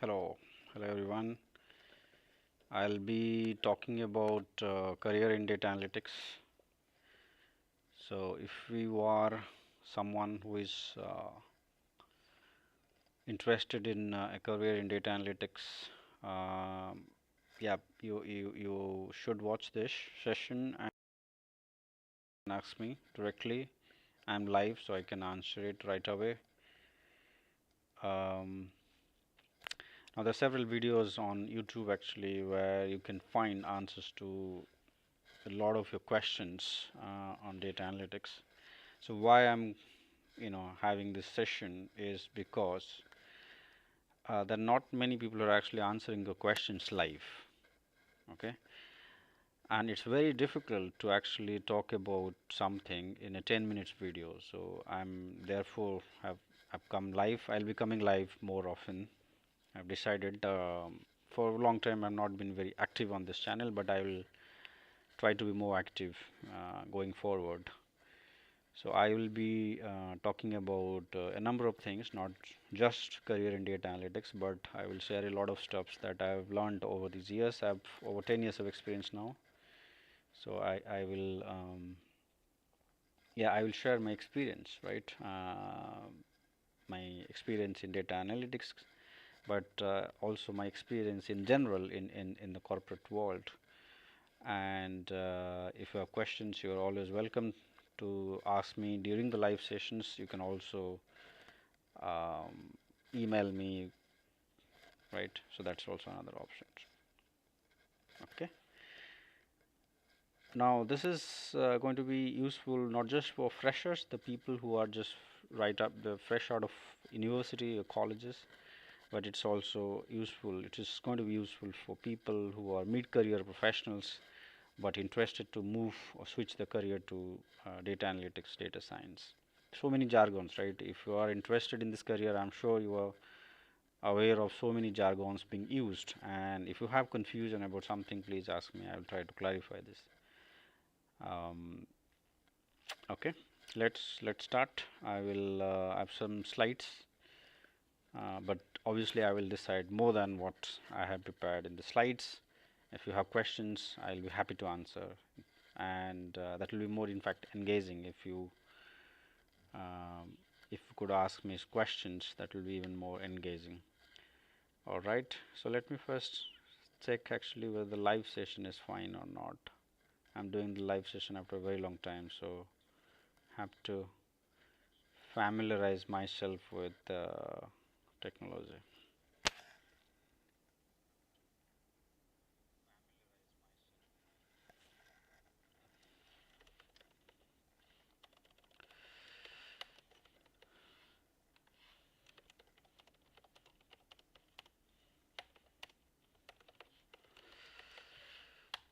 Hello, hello everyone. I'll be talking about career in data analytics. So, if you are someone who is interested in a career in data analytics, um, yeah, you should watch this session and ask me directly. I'm live, so I can answer it right away. Um, Now, there are several videos on YouTube actually where you can find answers to a lot of your questions on data analytics. So why I'm having this session is because there are not many people who are actually answering the questions live. Okay, and it's very difficult to actually talk about something in a 10 minutes video. So I'm therefore have come live. I'll be coming live more often. I've decided for a long time I've not been very active on this channel, but I will try to be more active going forward. So I will be talking about a number of things, not just career in data analytics, but I will share a lot of stuff that I've learned over these years. I have over 10 years of experience now. So I will, yeah, I will share my experience, right? My experience in data analytics, but also my experience in general in the corporate world. And if you have questions, you are always welcome to ask me during the live sessions. You can also um, email me, right? So that's also another option. Okay. Now this is going to be useful not just for freshers, the people who are just right up the fresh out of university or colleges, but it's also useful. It is going to be useful for people who are mid-career professionals but interested to move or switch their career to data analytics, data science. So many jargons, right? If you are interested in this career, I'm sure you are aware of so many jargons being used. And if you have confusion about something, please ask me. I will try to clarify this. Um, okay, let's start. I will have some slides, but obviously I will decide more than what I have prepared in the slides. If you have questions, I'll be happy to answer, and that will be more, in fact, engaging um, if you could ask me questions. That will be even more engaging. All right, so let me first check actually whether the live session is fine or not. I'm doing the live session after a very long time, so have to familiarize myself with technology.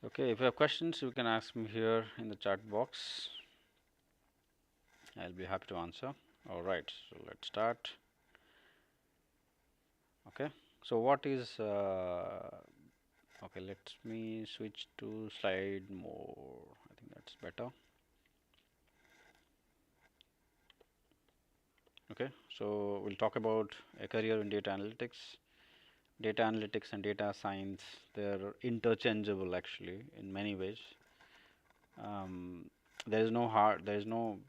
Okay, if you have questions, you can ask me here in the chat box. I'll be happy to answer. All right, so let's start. Okay, so what is okay, let me switch to slide more. I think that's better. Okay, so we'll talk about a career in data analytics. Data analytics and data science, they're interchangeable actually in many ways. Um, there is no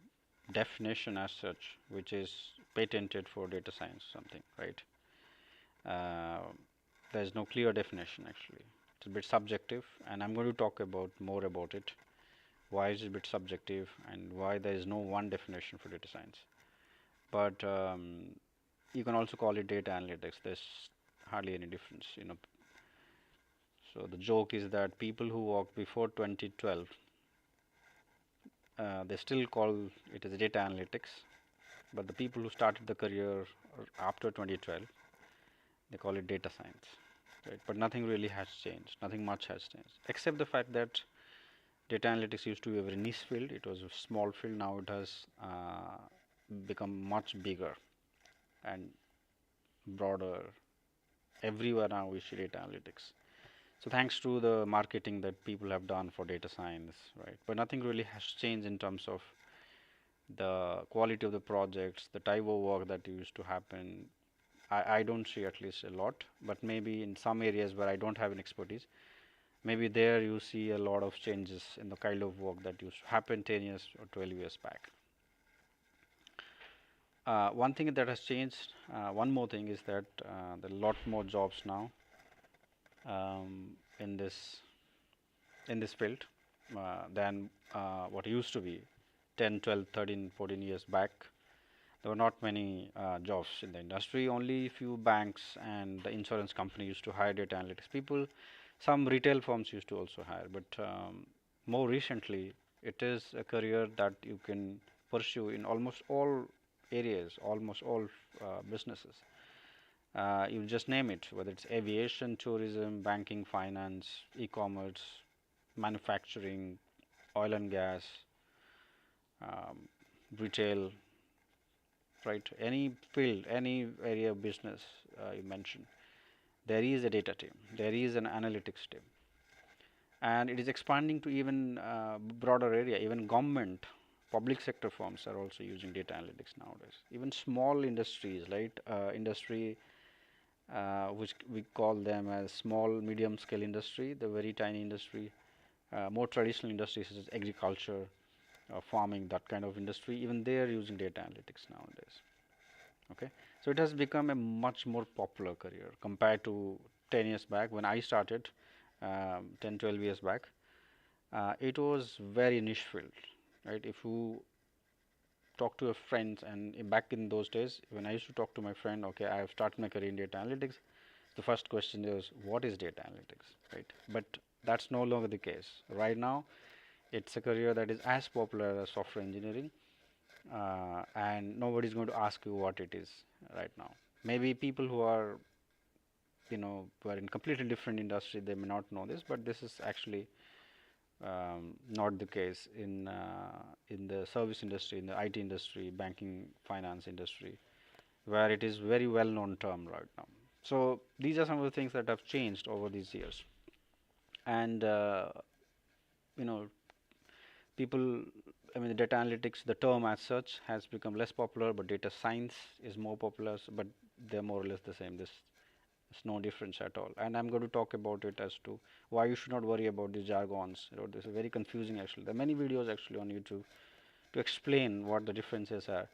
definition as such which is patented for data science something, right? Uh, there is no clear definition actually. It's a bit subjective, and I'm going to talk about more about it. Why is it a bit subjective, and why there is no one definition for data science? But you can also call it data analytics. There's hardly any difference. So the joke is that people who walked before 2012, they still call it as data analytics, but the people who started the career after 2012, they call it data science, right? But nothing really has changed. Nothing much has changed, except the fact that data analytics used to be a very niche field. It was a small field. Now it has become much bigger and broader. Everywhere now we see data analytics. So thanks to the marketing that people have done for data science, right? But nothing really has changed in terms of the quality of the projects, the type of work that used to happen. I don't see at least a lot, but maybe in some areas where I don't have an expertise, maybe there you see a lot of changes in the kind of work that used to happen 10 years or 12 years back. One thing that has changed, one more thing is that there are a lot more jobs now um, in this field than what used to be 10, 12, 13, 14 years back. There were not many jobs in the industry. Only few banks and the insurance company used to hire data analytics people. Some retail firms used to also hire, but more recently, it is a career that you can pursue in almost all areas, almost all businesses. You just name it, whether it's aviation, tourism, banking, finance, e-commerce, manufacturing, oil and gas, um, retail, right? Any field, any area of business you mentioned, there is a data team, there is an analytics team, and it is expanding to even broader area. Even government, public sector firms are also using data analytics nowadays. Even small industries, right? Industry which we call them as small, medium scale industry, the very tiny industry, more traditional industries such as agriculture, farming, that kind of industry, even they are using data analytics nowadays. Okay, so it has become a much more popular career compared to 10 years back when I started, 10, 12 years back. It was very niche field, right? If you talk to your friends, and back in those days, when I used to talk to my friend, okay, I have started my career in data analytics, the first question is, what is data analytics, right? But that's no longer the case. Right now, it's a career that is as popular as software engineering, and nobody is going to ask you what it is right now. Maybe people who are, who are in completely different industry, they may not know this, but this is actually not the case in the service industry, in the IT industry, banking, finance industry, where it is very well known term right now. So these are some of the things that have changed over these years, and you know, people. I mean, the data analytics, the term as such, has become less popular, but data science is more popular. But they're more or less the same. There's no difference at all. And I'm going to talk about it as to why you should not worry about these jargons. This is very confusing actually. There are many videos actually on YouTube to explain what the differences are.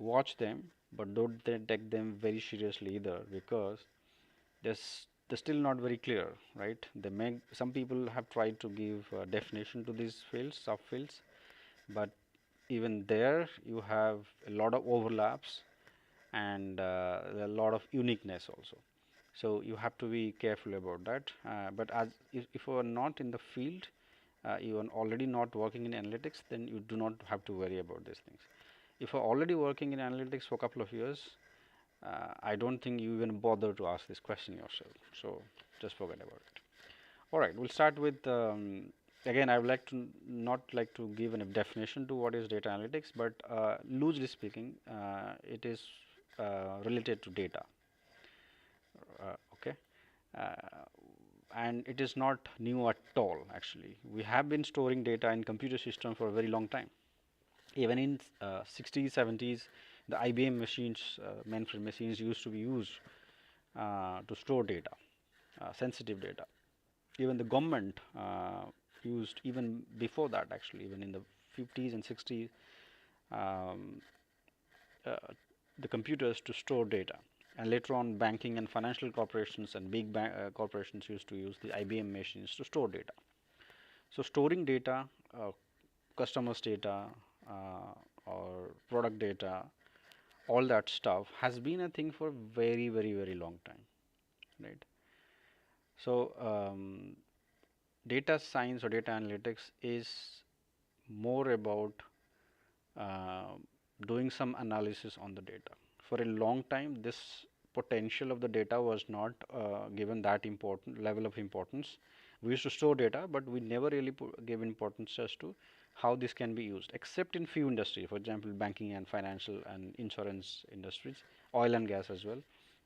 Watch them, but don't take them very seriously either, because they're still not very clear, right? Some people have tried to give definition to these fields, subfields, but even there you have a lot of overlaps and a lot of uniqueness also. So you have to be careful about that. But as if you are not in the field, you are already not working in analytics, then you do not have to worry about these things. If you are already working in analytics for a couple of years, I don't think you even bother to ask this question yourself. So just forget about it. All right, we'll start with again. I would like to not like to give a definition to what is data analytics, but loosely speaking, it is related to data. Okay, uh, and it is not new at all. Actually, we have been storing data in computer system for a very long time. Even in 60s, 70s, the IBM machines, mainframe machines, used to be used to store data, sensitive data. Even the government used, even before that actually, even in the 50s and 60s, um, uh, the computers to store data. And later on, banking and financial corporations and big corporations used to use the IBM machines to store data. So storing data, customers data, or product data, all that stuff has been a thing for very, very, very long time, right? So data science or data analytics is more about uh, doing some analysis on the data. For a long time, this potential of the data was not given that important level of importance. We used to store data, but we never really gave importance as to how this can be used, except in few industries, for example, banking and financial and insurance industries, oil and gas as well,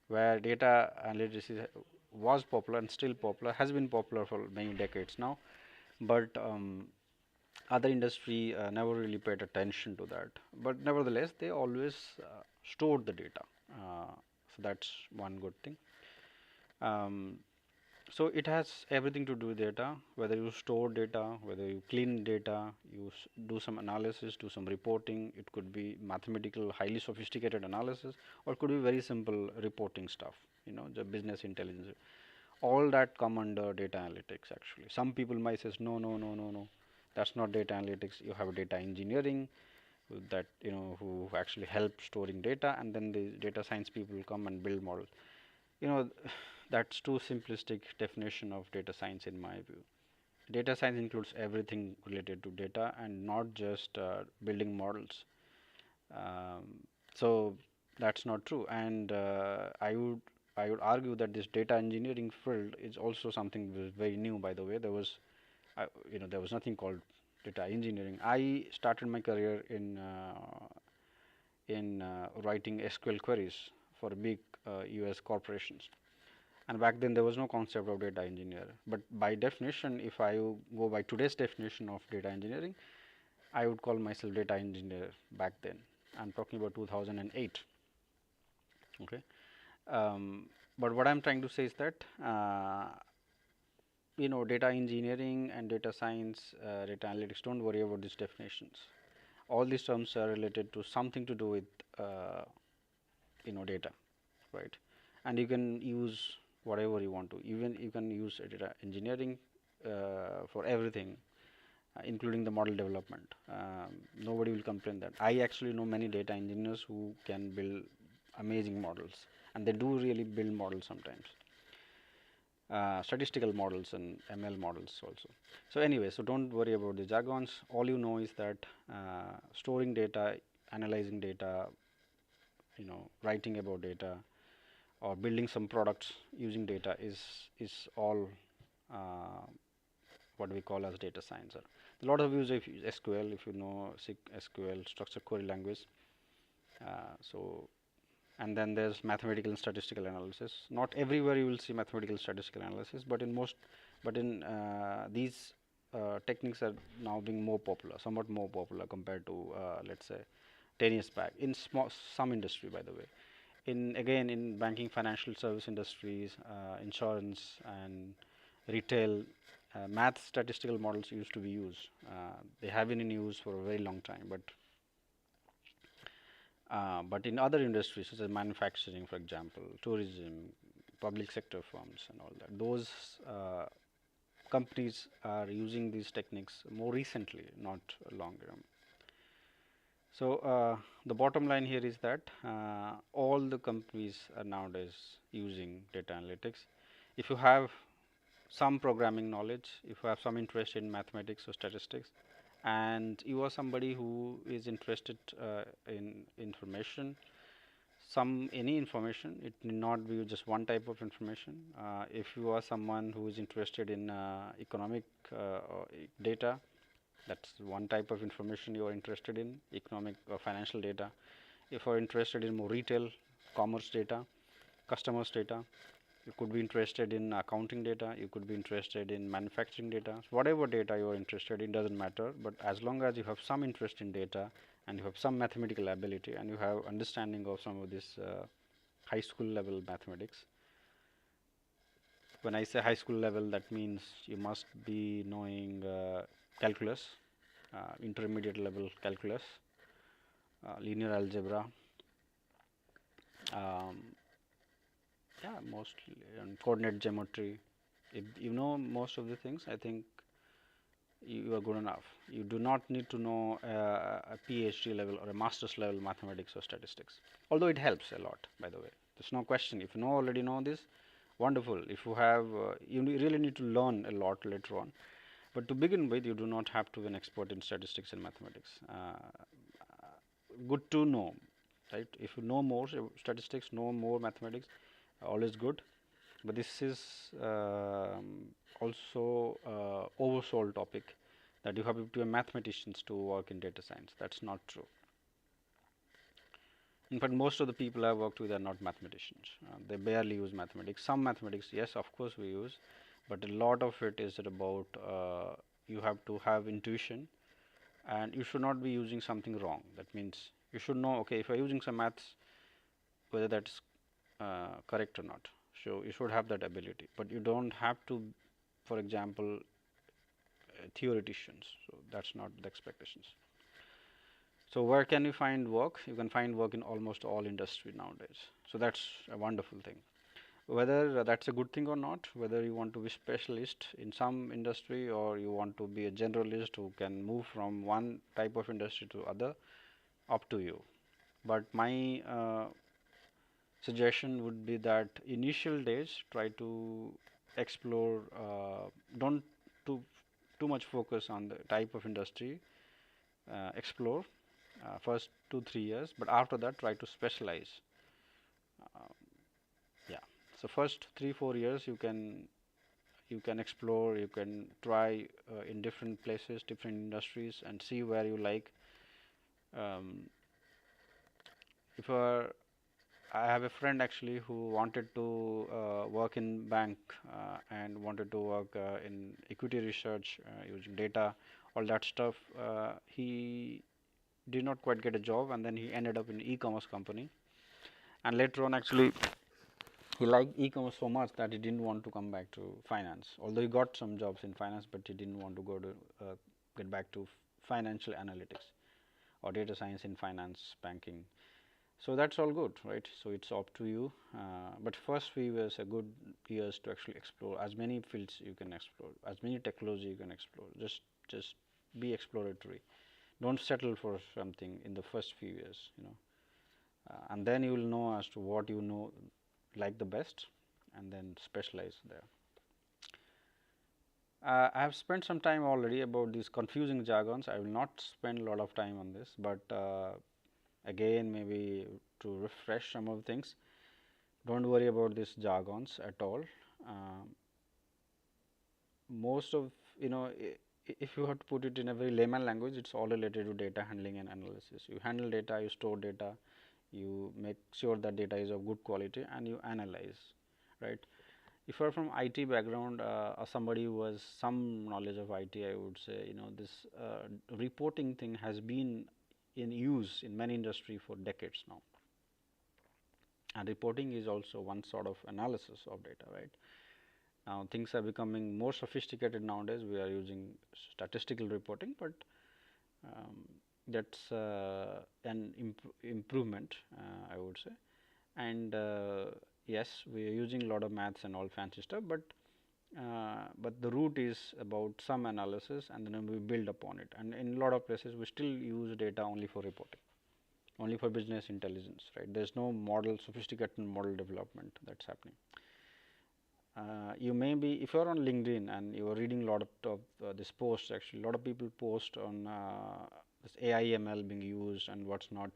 where data analysis was popular and still popular, has been popular for many decades now, but other industry never really paid attention to that. But nevertheless, they always stored the data So that's one good thing. Um, so it has everything to do with data, whether you store data, whether you clean data, you do some analysis, do some reporting. It could be mathematical, highly sophisticated analysis, or it could be very simple reporting stuff, the business intelligence. All that come under data analytics actually. Some people might say, no, no, no, no, no, that's not data analytics. You have data engineering that, who actually help storing data, and then the data science people come and build models. You know, that's too simplistic definition of data science in my view. Data science includes everything related to data and not just building models. So that's not true, and I would argue that this data engineering field is also something that is very new. By the way, there was nothing called data engineering. I started my career in writing SQL queries for big US corporations. And back then there was no concept of data engineer. But by definition, if I go by today's definition of data engineering, I would call myself data engineer back then. I'm talking about 2008. Okay. But what I'm trying to say is that data engineering and data science, data analytics. Don't worry about these definitions. All these terms are related to something to do with data, right? And you can use whatever you want to. Even you can use data engineering for everything, including the model development. Nobody will complain that. I actually know many data engineers who can build amazing models, and they do really build models sometimes. Statistical models and ML models also. So anyway, so don't worry about the jargons. All you know is that storing data, analyzing data, writing about data, or building some products using data is all uh, what we call as data science. A lot of use of SQL, if you know SQL, structured query language. So and then there's mathematical and statistical analysis. Not everywhere you will see mathematical statistical analysis, but in these techniques are now being more popular, somewhat more popular compared to let's say 10 years back in some industry, by the way. In banking, financial service industries, insurance and retail, math statistical models used to be used. They have been in use for a very long time, but in other industries such as manufacturing, for example, tourism, public sector firms, and all that, those companies are using these techniques more recently, not longer. So the bottom line here is that all the companies are nowadays using data analytics. If you have some programming knowledge, if you have some interest in mathematics or statistics, and you are somebody who is interested in information, any information, it need not be just one type of information. If you are someone who is interested in economic data, that's one type of information you are interested in, economic or financial data. If you are interested in more retail, commerce data, customers data, you could be interested in accounting data, you could be interested in manufacturing data. So whatever data you are interested in doesn't matter, but as long as you have some interest in data and you have some mathematical ability and you have understanding of some of this high school level mathematics. When I say high school level, that means you must be knowing calculus, intermediate level calculus, linear algebra, um, yeah, mostly, and coordinate geometry. If you know most of the things, I think you are good enough. You do not need to know a PhD level or a master's level mathematics or statistics. Although it helps a lot, by the way. There's no question. If you already know this, wonderful. If you have, you really need to learn a lot later on. But to begin with, you do not have to be an expert in statistics and mathematics. Good to know, right? If you know more statistics, know more mathematics, always good. But this is also oversold topic that you have to be mathematicians to work in data science. That's not true. In fact, most of the people I worked with are not mathematicians. They barely use mathematics. Some mathematics, yes, of course we use, but a lot of it is about you have to have intuition, and you should not be using something wrong. That means you should know, okay, if you're using some maths, whether that's correct or not. So you should have that ability, but you don't have to, for example, theoreticians. So that's not the expectations. So where can you find work? You can find work in almost all industry nowadays. So that's a wonderful thing. Whether that's a good thing or not, whether you want to be specialist in some industry or you want to be a generalist who can move from one type of industry to other, up to you. But my suggestion would be that initial days try to explore, don't too too much focus on the type of industry, explore first 2 3 years, but after that try to specialize. uh, yeah, so first 3 4 years you can explore, you can try in different places, different industries, and see where you like. um, if I have a friend actually who wanted to work in bank and wanted to work in equity research using data, all that stuff. He did not quite get a job, and then he ended up in e-commerce company. And later on, actually, he liked e-commerce so much that he didn't want to come back to finance. Although he got some jobs in finance, but he didn't want to go to get back to financial analytics or data science in finance, banking. So that's all good, right? So it's up to you. But first few years are good years to actually explore as many fields you can explore, as many technology you can explore. Just be exploratory. Don't settle for something in the first few years, and then you will know as to what you know like the best, and then specialize there. I have spent some time already about these confusing jargons. I will not spend a lot of time on this, but again, maybe to refresh some of the things. Don't worry about these jargons at all. Um, most of, if you have to put it in a very layman language, it's all related to data handling and analysis. You handle data, you store data, you make sure that data is of good quality, and you analyze, right? If you are from IT background, or somebody who has some knowledge of IT, I would say, this reporting thing has been in use in many industry for decades now. And reporting is also one sort of analysis of data, right? Now things are becoming more sophisticated nowadays. We are using statistical reporting, but um, that's an improvement, I would say. And yes, we are using a lot of maths and all fancy stuff, but the root is about some analysis, and then we build upon it. And in a lot of places, we still use data only for reporting, only for business intelligence, right? There's no model, sophisticated model development that's happening. You may be, if you're on LinkedIn and you are reading a lot of this posts, actually a lot of people post on this AI ML being used and what's not.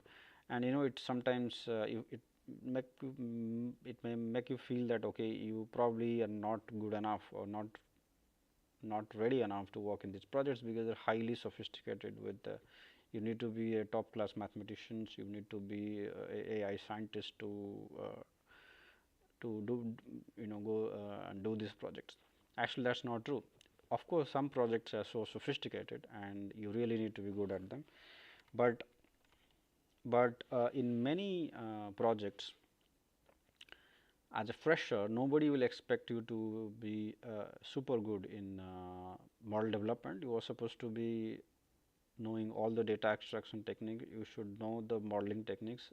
And it sometimes it may make you feel that okay, you probably are not good enough or not ready enough to work in these projects because they're highly sophisticated with you need to be a top class mathematicians, you need to be a AI scientist to do, go and do these projects. Actually, that's not true. Of course, some projects are so sophisticated and you really need to be good at them, but in many projects, as a fresher, nobody will expect you to be super good in model development. You are supposed to be knowing all the data extraction technique. You should know the modeling techniques,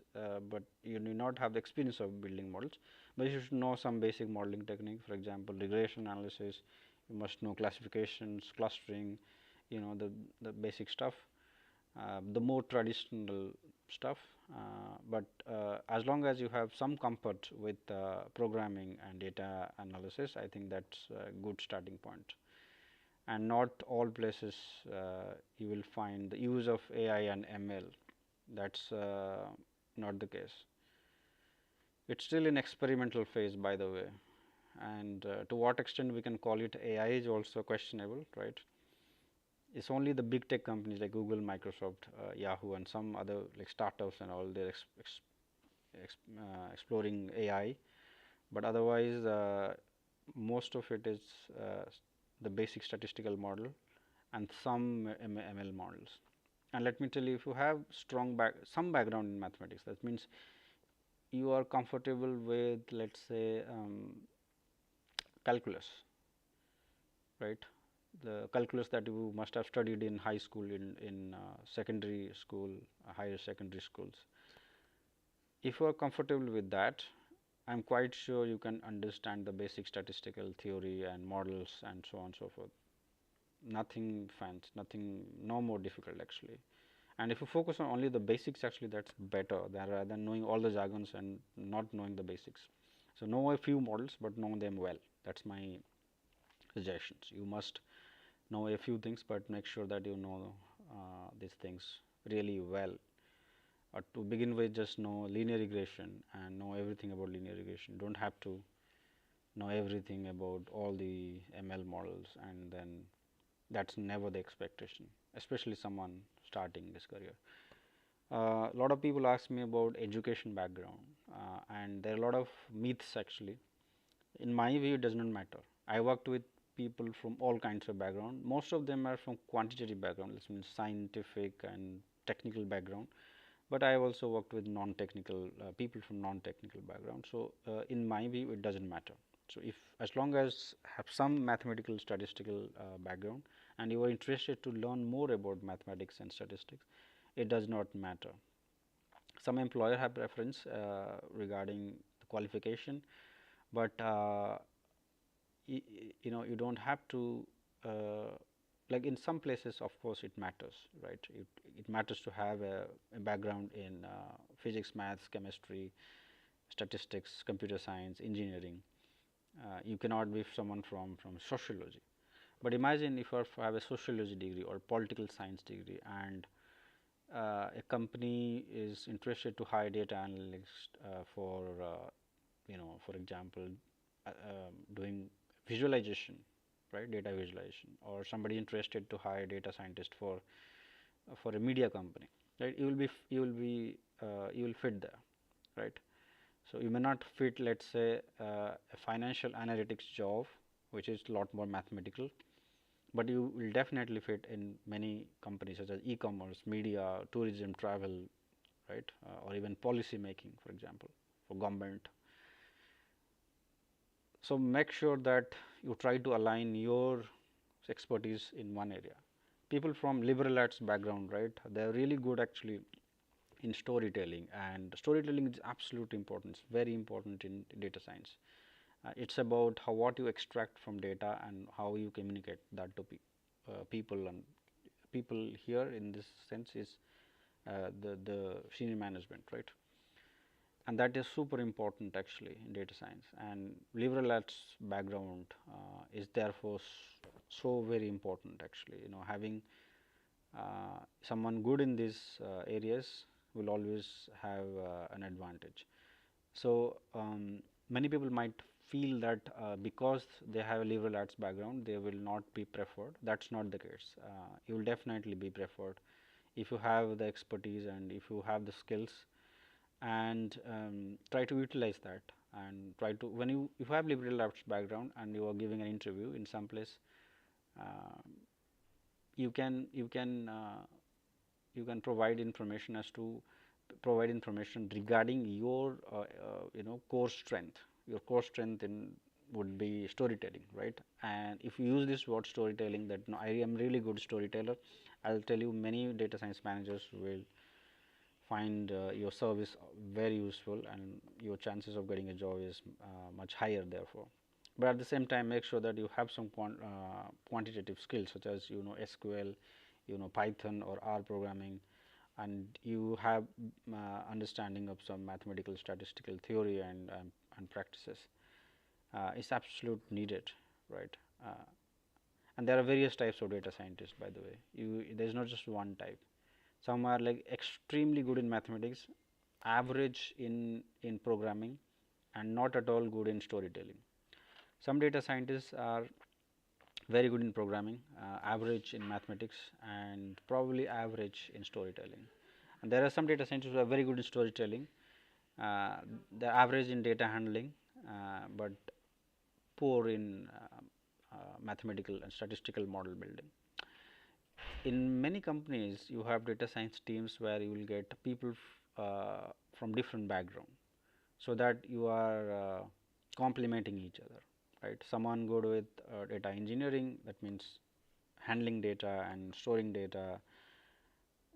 but you need not have the experience of building models, but you should know some basic modeling technique. For example, regression analysis, you must know classifications, clustering, the basic stuff, the more traditional stuff. But as long as you have some comfort with programming and data analysis, I think that's a good starting point. And not all places you will find the use of AI and ML. That's not the case. It's still in experimental phase, by the way, and to what extent we can call it AI is also questionable, right? It's only the big tech companies like Google, Microsoft, Yahoo, and some other like startups and all, they're exploring AI, but otherwise most of it is the basic statistical model and some ML models. And let me tell you, if you have some background in mathematics, that means you are comfortable with, let's say, calculus, right? The calculus that you must have studied in high school, in secondary school, higher secondary schools. If you are comfortable with that, I'm quite sure you can understand the basic statistical theory and models and so on and so forth. Nothing fancy, nothing, no more difficult actually. And if you focus on only the basics, actually that's better than rather than knowing all the jargons and not knowing the basics. So know a few models, but know them well. That's my suggestions. You must know a few things, but make sure that you know these things really well. To begin with, just know linear regression and know everything about linear regression. Don't have to know everything about all the ML models, and then that's never the expectation, especially someone starting this career. A lot of people ask me about education background, and there are a lot of myths actually. In my view, it does not matter. I worked with people from all kinds of background. Most of them are from quantitative background, which means scientific and technical background. But I have also worked with non-technical people from non-technical background. So in my view, it doesn't matter. So if as long as have some mathematical statistical background and you are interested to learn more about mathematics and statistics, it does not matter. Some employer have preference regarding the qualification, but you know, you don't have to like in some places, of course it matters, right? It matters to have a background in physics, maths, chemistry, statistics, computer science, engineering. You cannot be someone from sociology. But imagine if you have a sociology degree or political science degree, and a company is interested to hire data analysts for you know, for example, doing visualization, right? Data visualization, or somebody interested to hire data scientist for a media company, right? You will fit there, right? So you may not fit, let's say, a financial analytics job, which is a lot more mathematical, but you will definitely fit in many companies such as e-commerce, media, tourism, travel, right? Or even policy making, for example, for government. So make sure that you try to align your expertise in one area. People from liberal arts background, right? They are really good actually in storytelling, and storytelling is absolutely important. It's very important in data science. It's about how what you extract from data and how you communicate that to people, and people here in this sense is the senior management, right? And that is super important actually in data science, and liberal arts background is therefore so very important actually. You know, having someone good in these areas will always have an advantage. So many people might feel that because they have a liberal arts background, they will not be preferred. That's not the case. You will definitely be preferred if you have the expertise and if you have the skills, and try to utilize that, and try to, when you, if you have liberal arts background and you are giving an interview in some place, uh, you can provide information as to provide information regarding your you know, core strength. Your core strength in would be storytelling, right? And if you use this word storytelling, that no, I am really good storyteller, I'll tell you many data science managers will find your service very useful, and your chances of getting a job is much higher therefore. But at the same time, make sure that you have some quantitative skills such as, you know, SQL, you know, Python or R programming, and you have understanding of some mathematical statistical theory and practices. It's absolute needed, right? And there are various types of data scientists, by the way. There's not just one type. Some are like extremely good in mathematics, average in programming, and not at all good in storytelling. Some data scientists are very good in programming, average in mathematics, and probably average in storytelling. And there are some data scientists who are very good in storytelling, uh, they're average in data handling, but poor in mathematical and statistical model building. In many companies, you have data science teams where you will get people from different background. so that you are complementing each other, right? Someone good with data engineering, that means handling data and storing data,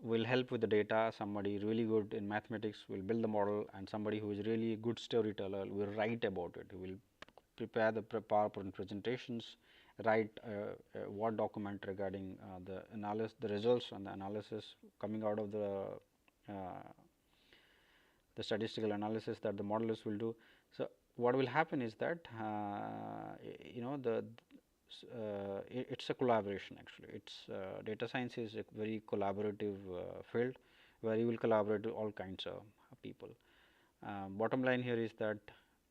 will help with the data. Somebody really good in mathematics will build the model, and somebody who is really good storyteller will write about it. He will prepare the PowerPoint presentations, write a Word document regarding the results and the analysis coming out of uh, the statistical analysis that the modelists will do. So, what will happen is that you know it's a collaboration actually. Data science is a very collaborative field where you will collaborate with all kinds of people. Bottom line here is that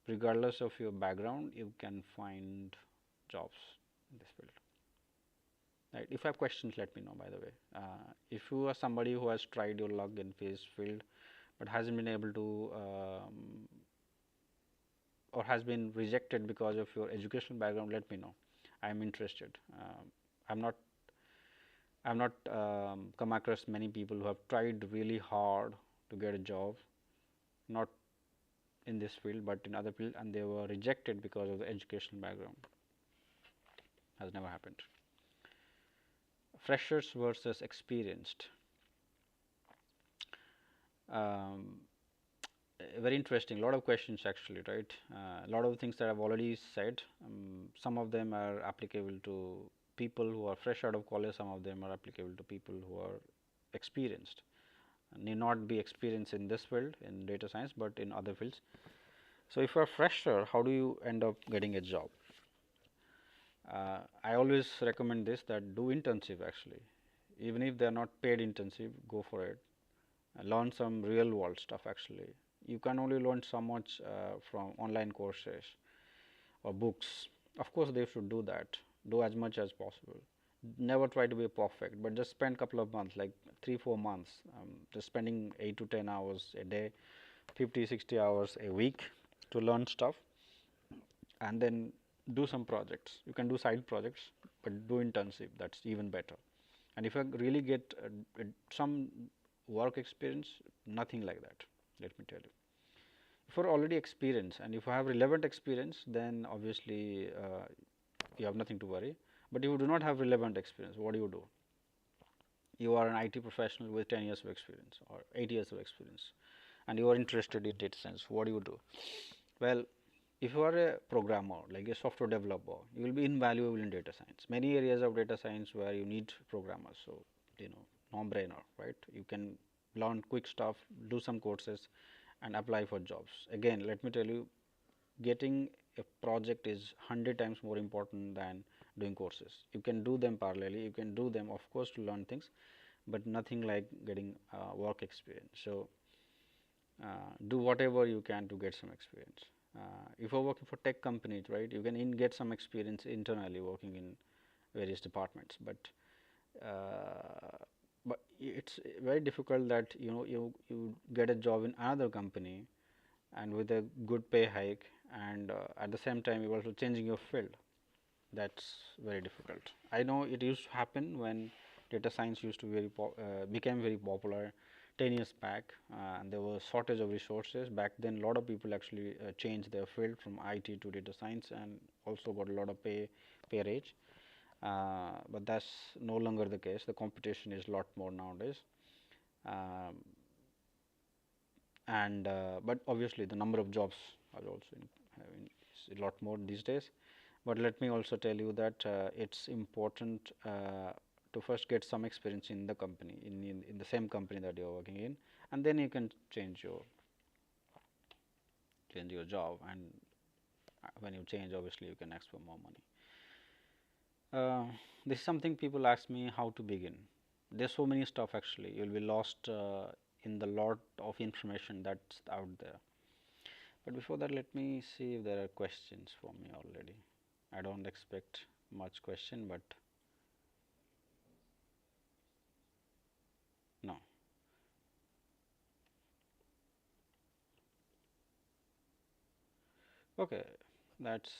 regardless of your background, you can find jobs in this field. Right. If you have questions, let me know. By the way, if you are somebody who has tried your luck in this field but hasn't been able to or has been rejected because of your educational background, let me know. I am interested. I'm not come across many people who have tried really hard to get a job, not in this field but in other field, and they were rejected because of the educational background. Has never happened. Freshers versus experienced. Um, very interesting. A lot of questions actually, right? A lot of things that I've already said. Some of them are applicable to people who are fresh out of college. Some of them are applicable to people who are experienced. Need not be experienced in this field in data science, but in other fields. So, if you are fresher, how do you end up getting a job? I always recommend this, that do internship actually. Even if they are not paid internship, go for it. Learn some real world stuff actually. You can only learn so much from online courses or books. Of course, they should do that. Do as much as possible. Never try to be perfect, but just spend couple of months, like 3-4 months, just spending 8 to 10 hours a day, 50-60 hours a week to learn stuff, and then do some projects. You can do side projects, but do internship. That's even better. And if you really get some work experience, nothing like that. Let me tell you. If you are already experienced and if you have relevant experience, then obviously you have nothing to worry. But if you do not have relevant experience, what do? You are an IT professional with 10 years of experience or 8 years of experience, and you are interested in data science. What do you do? Well, if you are a programmer, like a software developer, you will be invaluable in data science. Many areas of data science where you need programmers, so no-brainer, right? You can learn quick stuff, do some courses, and apply for jobs. Again, let me tell you, getting a project is 100 times more important than doing courses. You can do them parallelly, you can do them of course to learn things, but nothing like getting work experience. So, do whatever you can to get some experience. If you're working for tech companies, right, you can get some experience internally working in various departments, but it's very difficult that you get a job in another company and with a good pay hike, and at the same time you're also changing your field. That's very difficult. I know it used to happen when data science used to became very popular 10 years back, and there was shortage of resources. Back then, a lot of people actually changed their field from IT to data science and also got a lot of pay raise. But that's no longer the case. The competition is a lot more nowadays. Um, and but obviously the number of jobs are also is a lot more these days. But let me also tell you that it's important to first get some experience in the company, in the same company that you are working in, and then you can change your job, and when you change, obviously you can ask for more money. This is something people ask me how to begin. There's so many stuff actually. You'll be lost in the lot of information that's out there. But before that, let me see if there are questions for me already. I don't expect much question, but no. Okay, that's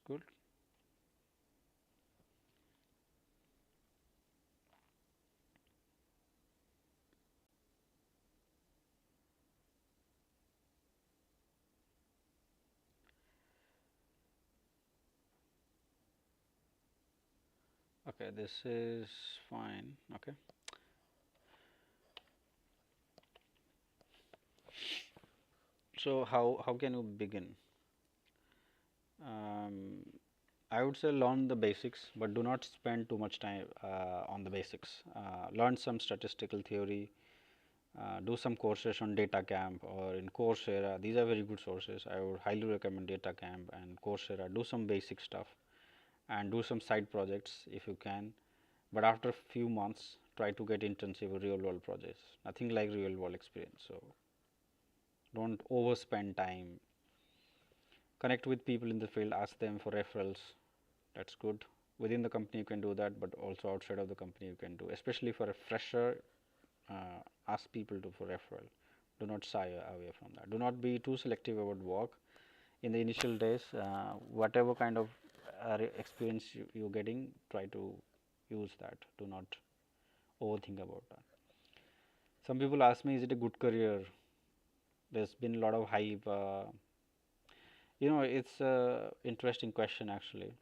good. Okay, this is fine. Okay. So how can you begin? Um, I would say learn the basics, but do not spend too much time on the basics. Learn some statistical theory, do some courses on data camp or in Coursera. These are very good sources. I would highly recommend data camp and Coursera. Do some basic stuff and do some side projects if you can. But after a few months, try to get intensive real world projects. Nothing like real world experience. So don't overspend time. Connect with people in the field, ask them for referrals. That's good. Within the company, you can do that, but also outside of the company, you can do. Especially for a fresher, ask people to for referral. Do not shy away from that. Do not be too selective about work. In the initial days, whatever kind of experience you're getting, try to use that. Do not overthink about that. Some people ask me, is it a good career? There's been a lot of hype. It's a interesting question actually.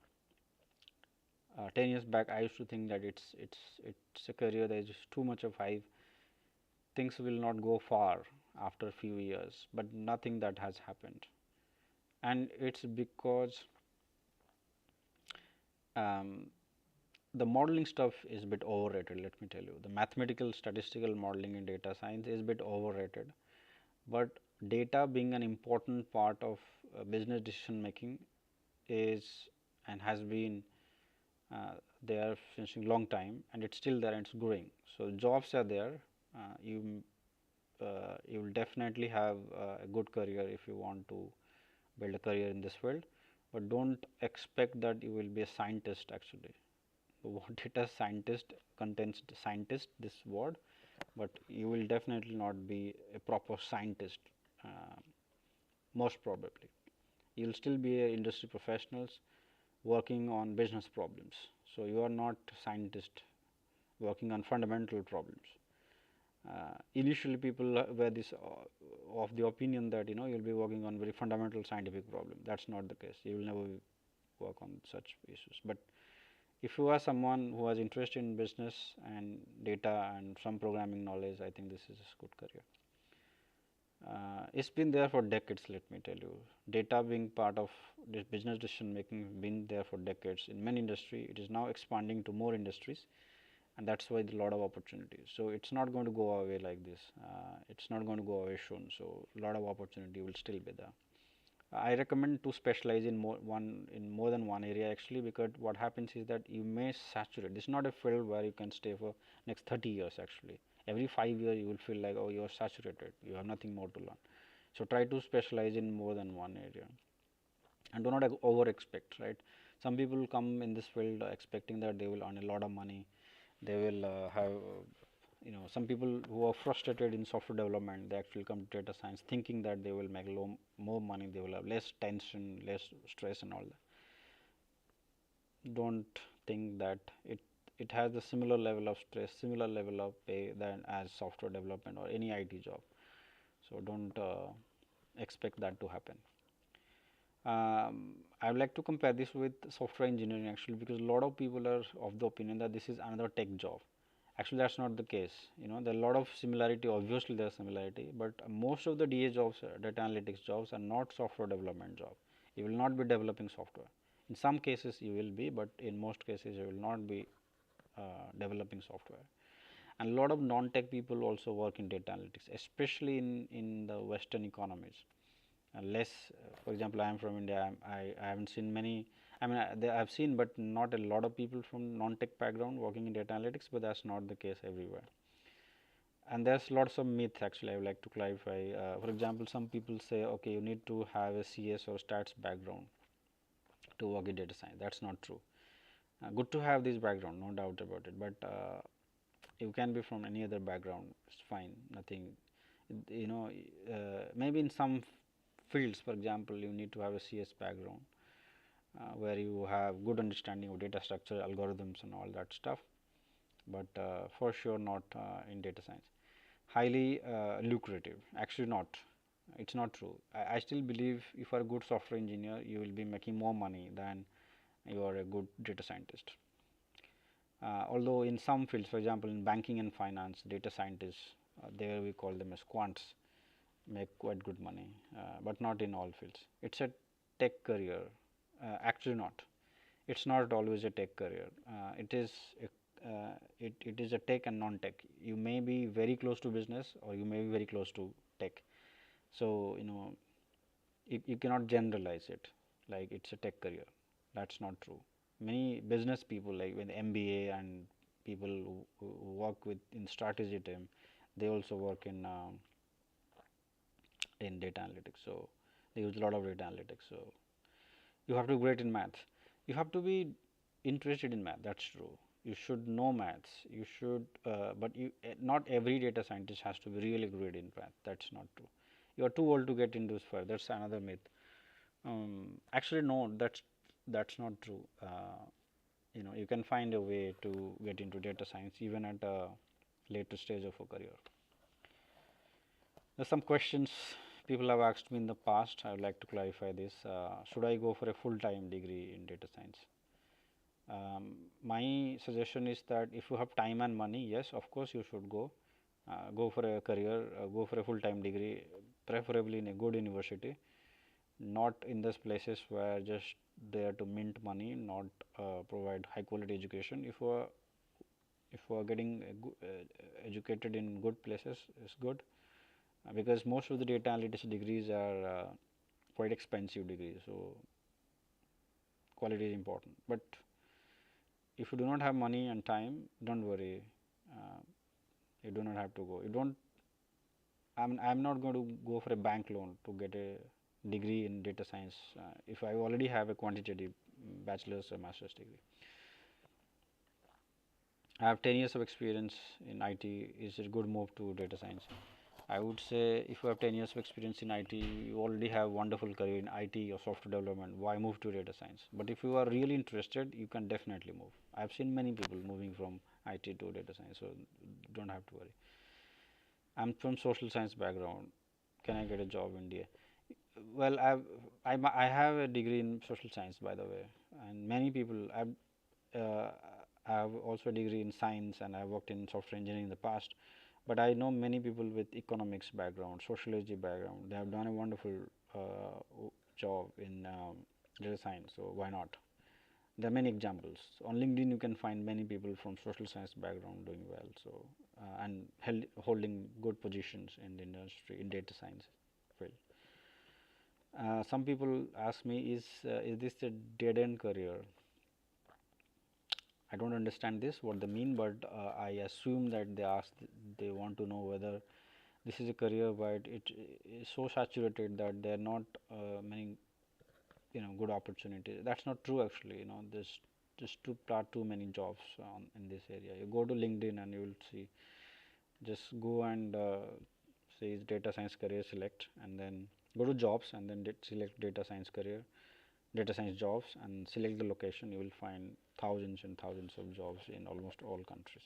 10 years back, I used to think that it's a career. There's just too much of hype. Things will not go far after a few years, but nothing that has happened, and it's because um, the modeling stuff is a bit overrated. Let me tell you, the mathematical statistical modeling in data science is a bit overrated, but data being an important part of business decision making is and has been there since a long time, and it's still there and it's growing. So jobs are there. You will definitely have a good career if you want to build a career in this field, but don't expect that you will be a scientist actually. What data scientist contains scientist this word, but you will definitely not be a proper scientist, uh, most probably. You will still be a industry professionals working on business problems. So you are not scientist working on fundamental problems. Initially, people were this of the opinion that you'll be working on very fundamental scientific problem. That's not the case. You will never work on such issues. But if you are someone who has interest in business and data and some programming knowledge, I think this is a good career. It's been there for decades, let me tell you. Data being part of this business decision making been there for decades in many industry. It is now expanding to more industries, and that's why there are a lot of opportunities. So it's not going to go away like this. It's not going to go away soon. So a lot of opportunity will still be there. I recommend to specialize in more than one area actually, because what happens is that you may saturate. This is not a field where you can stay for next 30 years actually. Every 5 years you will feel like, oh, you are saturated, you have nothing more to learn. So try to specialize in more than one area, and do not over expect, right? Some people come in this field expecting that they will earn a lot of money. They will have some people who are frustrated in software development, they actually come to data science thinking that they will make more money, they will have less tension, less stress and all that. Don't think that it has a similar level of stress, similar level of pay than as software development or any IT job. So don't expect that to happen. I would like to compare this with software engineering actually, because a lot of people are of the opinion that this is another tech job. Actually, that's not the case. There are a lot of similarity. Obviously, there's similarity, but most of the DA jobs, data analytics jobs, are not software development job. You will not be developing software. In some cases, you will be, but in most cases, you will not be developing software. And a lot of non-tech people also work in data analytics, especially in the Western economies. Less, for example, I am from India. I haven't seen many. I mean, I've seen, but not a lot of people from non-tech background working in data analytics. But that's not the case everywhere. And there's lots of myths actually. I would like to clarify. For example, some people say, okay, you need to have a CS or stats background to work in data science. That's not true. Good to have this background, no doubt about it. But you can be from any other background. It's fine. Nothing. Maybe in some fields, for example, you need to have a CS background where you have good understanding of data structure, algorithms, and all that stuff. But for sure, not in data science. Highly lucrative. Actually, not. It's not true. I still believe if you are a good software engineer, you will be making more money than you are a good data scientist. Although in some fields, for example, in banking and finance, data scientists, there we call them as quants, make quite good money, but not in all fields. It's a tech career. Actually, not. It's not always a tech career. It is a tech and non-tech. You may be very close to business, or you may be very close to tech. So you cannot generalize it like it's a tech career. That's not true. Many business people, like with MBA and people who work with in strategy team, they also work in data analytics. So they use a lot of data analytics. So you have to be great in math. You have to be interested in math. That's true. You should know maths. You should, but not every data scientist has to be really great in math. That's not true. You are too old to get into this further. That's another myth. Actually, no, that's not true. You can find a way to get into data science even at a later stage of a career. There's some questions people have asked me in the past. I would like to clarify this. Should I go for a full-time degree in data science? My suggestion is that if you have time and money, yes, of course you should go. Go for a career, go for a full-time degree, preferably in a good university, not in those places where just there to mint money, not provide high quality education. If you are getting educated in good places, is good, because most of the data analytics degrees are quite expensive degrees, so quality is important. But if you do not have money and time, don't worry, uh, you do not have to go. You don't. I'm not going to go for a bank loan to get a degree in data science if I already have a quantitative bachelor's or master's degree. I have 10 years of experience in IT. Is it a good move to data science? I would say if you have 10 years of experience in IT, you already have wonderful career in IT or software development. Why move to data science? But if you are really interested, you can definitely move. I've seen many people moving from IT to data science, so don't have to worry. I'm from social science background. Can I get a job in DA? Well, I have a degree in social science, by the way, and many people uh, I have also a degree in science, and I worked in software engineering in the past. But I know many people with economics background, sociology background. They have done a wonderful job in data science. So why not? There are many examples. On LinkedIn, you can find many people from social science background doing well. So and holding good positions in the industry in data science field. Some people ask me, is this a dead end career? I don't understand this what they mean, but I assume that they want to know whether this is a career, but it is so saturated that there are not many good opportunities. That's not true actually. There's just too many jobs in this area. You go to LinkedIn and you will see. Just go and say data science career select, and then go to jobs and then select data science career, data science jobs, and select the location. You will find thousands and thousands of jobs in almost all countries.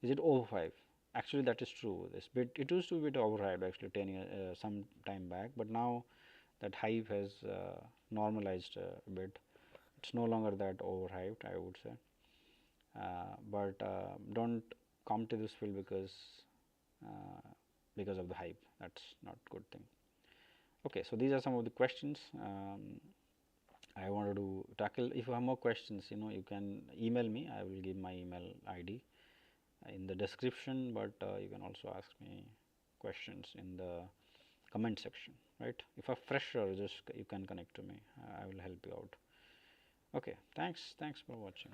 Is it overhyped? Actually, that is true. It used to be a bit overhyped actually 10 years, some time back, but now that hype has normalized a bit. It's no longer that overhyped, I would say. But don't come to this field uh, because of the hype. That's not good thing. Okay, so these are some of the questions I wanted to tackle. If you have more questions, you can email me. I will give my email ID in the description, but you can also ask me questions in the comment section, right? If you're fresher, just you can connect to me. I will help you out. Okay, thanks for watching.